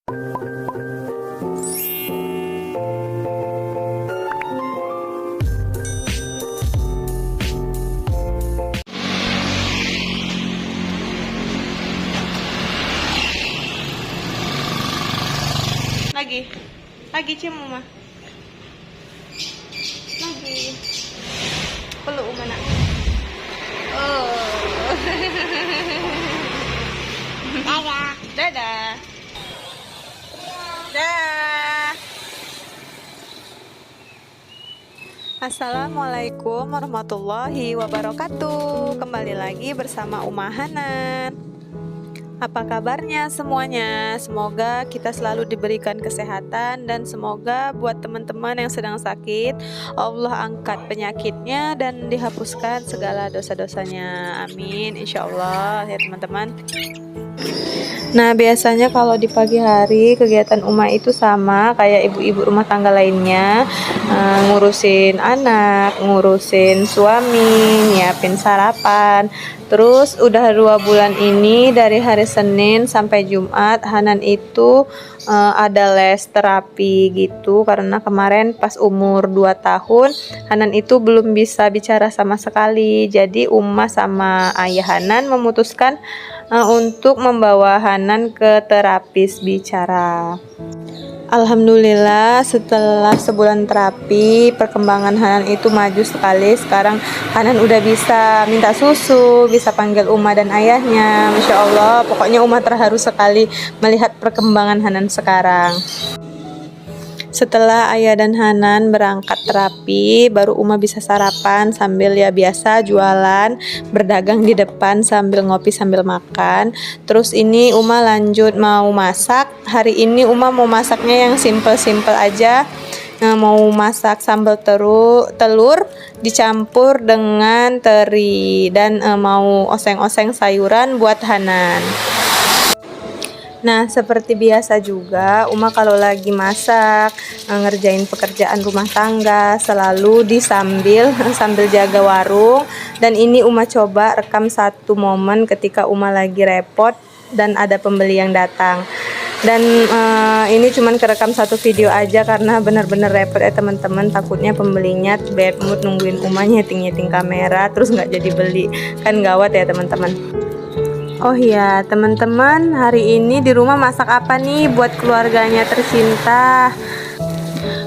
Lagi cium Uma. Lagi. Peluk Uma nak. Oh. Dadah. Dadah. Dah. Assalamualaikum warahmatullahi wabarakatuh. Kembali lagi bersama Uma Hanan. Apa kabarnya semuanya? Semoga kita selalu diberikan kesehatan, dan semoga buat teman-teman yang sedang sakit, Allah angkat penyakitnya dan dihapuskan segala dosa-dosanya. Amin, insya Allah ya teman-teman. Nah, biasanya kalau di pagi hari kegiatan Uma itu sama kayak ibu-ibu rumah tangga lainnya, ngurusin anak, ngurusin suami, nyiapin sarapan. Terus udah 2 bulan ini dari hari Senin sampai Jumat Hanan itu ada les terapi gitu, karena kemarin pas umur 2 tahun Hanan itu belum bisa bicara sama sekali. Jadi Uma sama ayah Hanan memutuskan untuk membawa Hanan ke terapis bicara. Alhamdulillah, setelah sebulan terapi, perkembangan Hanan itu maju sekali. Sekarang Hanan udah bisa minta susu, bisa panggil Uma dan ayahnya. Masya Allah, pokoknya Uma terharu sekali melihat perkembangan Hanan sekarang. Setelah ayah dan Hanan berangkat terapi, baru Uma bisa sarapan sambil ya biasa jualan, berdagang di depan sambil ngopi sambil makan. Terus ini Uma lanjut mau masak. Hari ini Uma mau masaknya yang simple-simple aja. Mau masak sambal telur dicampur dengan teri, dan mau oseng-oseng sayuran buat Hanan. Nah, seperti biasa juga Uma kalau lagi masak, ngerjain pekerjaan rumah tangga selalu sambil jaga warung. Dan ini Uma coba rekam satu momen ketika Uma lagi repot dan ada pembeli yang datang. Dan ini cuman kerekam satu video aja karena benar-benar repot ya teman-teman. Takutnya pembelinya bad mood nungguin Uma nyeting-nyeting kamera terus nggak jadi beli, kan gawat ya teman-teman. Oh iya teman-teman, hari ini di rumah masak apa nih buat keluarganya tercinta?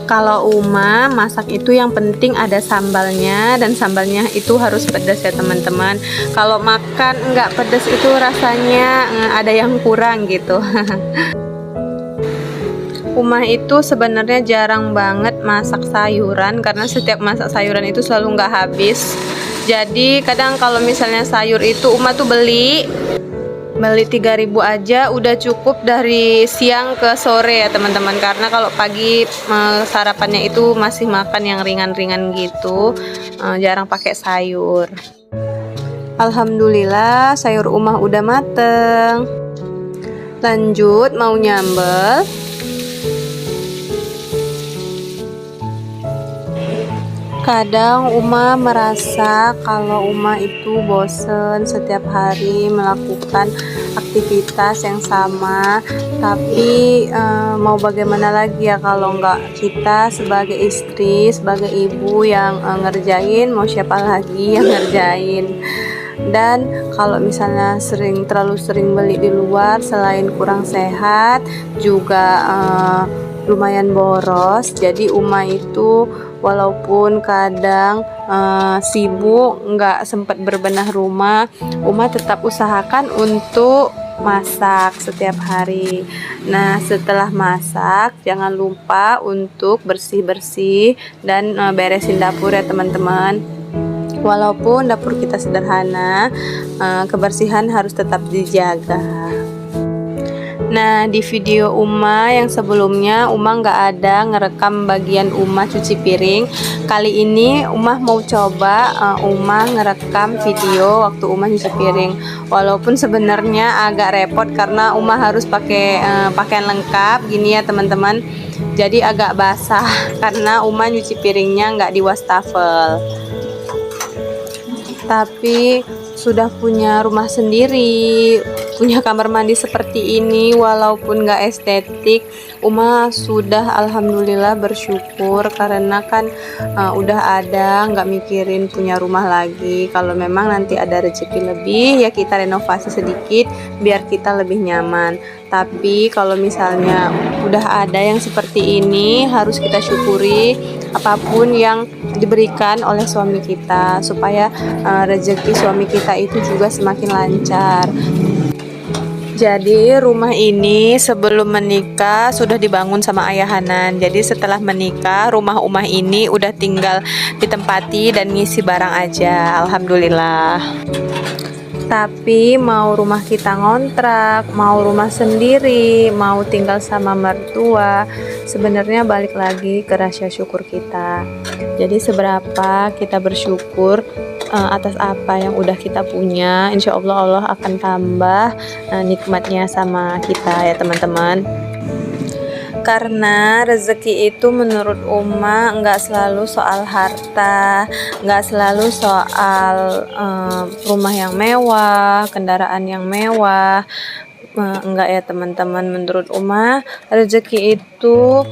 Kalau Uma masak itu yang penting ada sambalnya, dan sambalnya itu harus pedas ya teman-teman. Kalau makan nggak pedas itu rasanya ada yang kurang gitu. Uma itu sebenarnya jarang banget masak sayuran, karena setiap masak sayuran itu selalu nggak habis. Jadi kadang kalau misalnya sayur itu Uma tuh beli 3.000 aja udah cukup dari siang ke sore ya teman-teman, karena kalau pagi sarapannya itu masih makan yang ringan-ringan gitu, jarang pakai sayur. Alhamdulillah sayur Uma udah mateng. Lanjut mau nyambel. Kadang Uma merasa kalau Uma itu bosen setiap hari melakukan aktivitas yang sama, tapi mau bagaimana lagi ya kalau nggak kita sebagai istri, sebagai ibu yang ngerjain, mau siapa lagi yang ngerjain. Dan kalau misalnya terlalu sering beli di luar, selain kurang sehat juga lumayan boros. Jadi Uma itu walaupun kadang sibuk nggak sempat berbenah rumah, Uma tetap usahakan untuk masak setiap hari. Nah, setelah masak jangan lupa untuk bersih-bersih dan beresin dapur ya teman-teman. Walaupun dapur kita sederhana, kebersihan harus tetap dijaga. Nah, di video Uma yang sebelumnya Uma nggak ada ngerekam bagian Uma cuci piring. Kali ini Uma mau coba Uma ngerekam video waktu Uma cuci piring. Walaupun sebenarnya agak repot karena Uma harus pakai pakaian lengkap gini ya teman-teman. Jadi agak basah karena Uma nyuci piringnya nggak di wastafel. Tapi sudah punya rumah sendiri, punya kamar mandi seperti ini, walaupun gak estetik, Uma sudah alhamdulillah bersyukur karena kan udah ada, nggak mikirin punya rumah lagi. Kalau memang nanti ada rezeki lebih ya kita renovasi sedikit biar kita lebih nyaman. Tapi kalau misalnya udah ada yang seperti ini, harus kita syukuri apapun yang diberikan oleh suami kita, supaya rezeki suami kita itu juga semakin lancar. Jadi rumah ini sebelum menikah sudah dibangun sama ayah Hanan. Jadi setelah menikah rumah ini udah tinggal ditempati dan ngisi barang aja, alhamdulillah. Tapi mau rumah kita ngontrak, mau rumah sendiri, mau tinggal sama mertua, sebenarnya balik lagi ke rasa syukur kita. Jadi seberapa kita bersyukur atas apa yang udah kita punya, insya Allah Allah akan tambah nikmatnya sama kita ya teman-teman. Karena rezeki itu menurut Uma nggak selalu soal harta, nggak selalu soal rumah yang mewah, kendaraan yang mewah. Enggak ya teman-teman, menurut Uma rezeki itu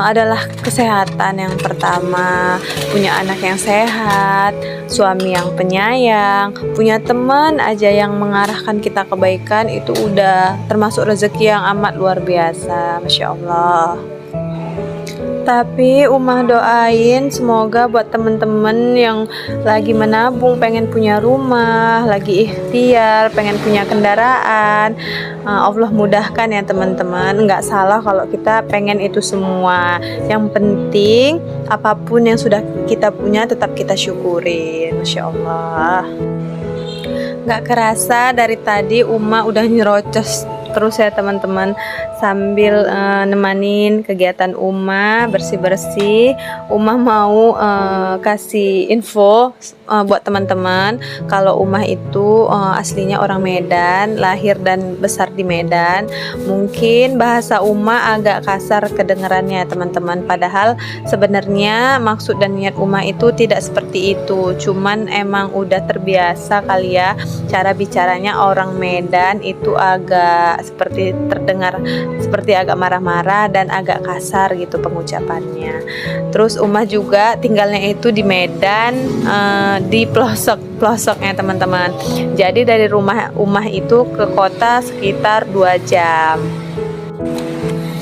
adalah kesehatan yang pertama, punya anak yang sehat, suami yang penyayang, punya teman aja yang mengarahkan kita kebaikan, itu udah termasuk rezeki yang amat luar biasa, Masya Allah. Tapi Umah doain semoga buat temen-temen yang lagi menabung pengen punya rumah, lagi ikhtiar pengen punya kendaraan, Allah mudahkan ya teman-teman. Nggak salah kalau kita pengen itu semua. Yang penting apapun yang sudah kita punya tetap kita syukurin, Masya Allah. Nggak kerasa dari tadi Uma udah nyerocos terus ya teman-teman, sambil nemanin kegiatan Uma bersih-bersih. Uma mau kasih info buat teman-teman kalau Uma itu aslinya orang Medan, lahir dan besar di Medan. Mungkin bahasa Uma agak kasar kedengarannya teman-teman, padahal sebenarnya maksud dan niat Uma itu tidak seperti itu, cuman emang udah terbiasa kali ya cara bicaranya orang Medan itu agak seperti terdengar seperti agak marah-marah dan agak kasar gitu pengucapannya. Terus Umah juga tinggalnya itu di Medan, di pelosoknya teman-teman. Jadi dari rumah Umah itu ke kota sekitar 2 jam.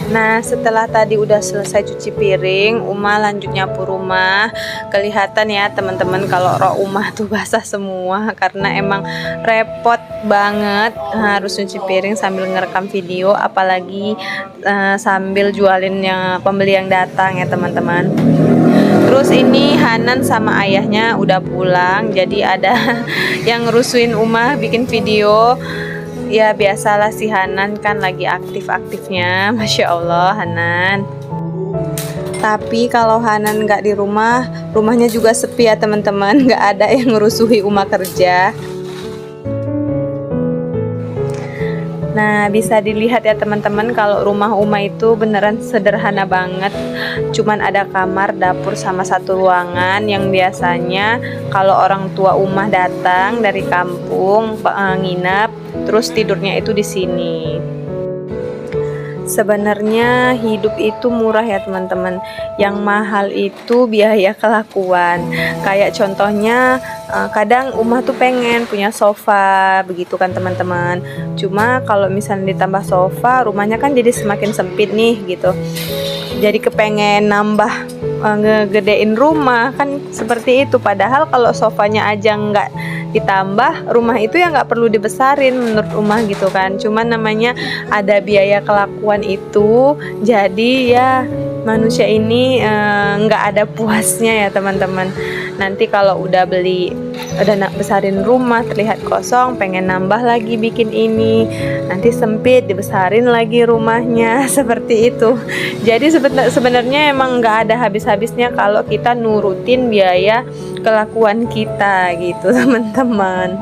Nah setelah tadi udah selesai cuci piring, Uma lanjut nyapu rumah. Kelihatan ya teman-teman kalau rok Uma tuh basah semua karena emang repot banget harus cuci piring sambil ngerekam video, apalagi sambil jualin yang pembeli yang datang ya teman-teman. Terus ini Hanan sama ayahnya udah pulang, jadi ada yang ngerusuin Uma bikin video. Ya biasalah si Hanan kan lagi aktif-aktifnya, Masya Allah Hanan. Tapi kalau Hanan nggak di rumah, rumahnya juga sepi ya teman-teman, nggak ada yang ngerusuhi Uma kerja. Nah bisa dilihat ya teman-teman kalau rumah Uma itu beneran sederhana banget. Cuman ada kamar, dapur sama satu ruangan yang biasanya kalau orang tua Uma datang dari kampung nginep, terus tidurnya itu di sini. Sebenarnya hidup itu murah ya teman-teman. Yang mahal itu biaya kelakuan. Kayak contohnya kadang Umah tuh pengen punya sofa begitu kan teman-teman. Cuma kalau misalnya ditambah sofa, rumahnya kan jadi semakin sempit nih gitu. Jadi kepengen nambah ngegedein rumah kan seperti itu. Padahal kalau sofanya aja nggak ditambah, rumah itu ya nggak perlu dibesarin menurut Umah gitu kan. Cuman namanya ada biaya kelakuan itu, jadi ya manusia ini nggak ada puasnya ya teman-teman. Nanti kalau udah besarin rumah terlihat kosong, pengen nambah lagi bikin ini, nanti sempit dibesarin lagi rumahnya seperti itu. Jadi sebenarnya emang nggak ada habis-habisnya kalau kita nurutin biaya kelakuan kita gitu teman-teman.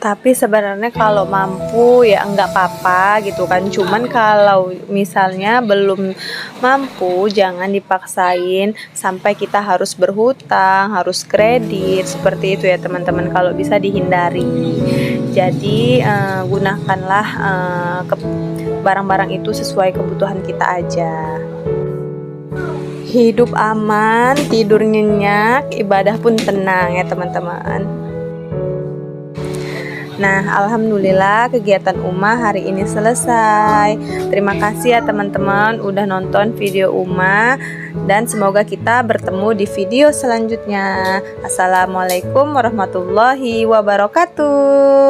Tapi sebenarnya kalau mampu ya enggak apa-apa gitu kan. Cuman kalau misalnya belum mampu, jangan dipaksain sampai kita harus berhutang, harus kredit, seperti itu ya teman-teman. Kalau bisa dihindari. Jadi gunakanlah barang-barang itu sesuai kebutuhan kita aja. Hidup aman, tidur nyenyak, ibadah pun tenang ya teman-teman. Nah, alhamdulillah kegiatan Uma hari ini selesai. Terima kasih ya teman-teman udah nonton video Uma, dan semoga kita bertemu di video selanjutnya. Assalamualaikum warahmatullahi wabarakatuh.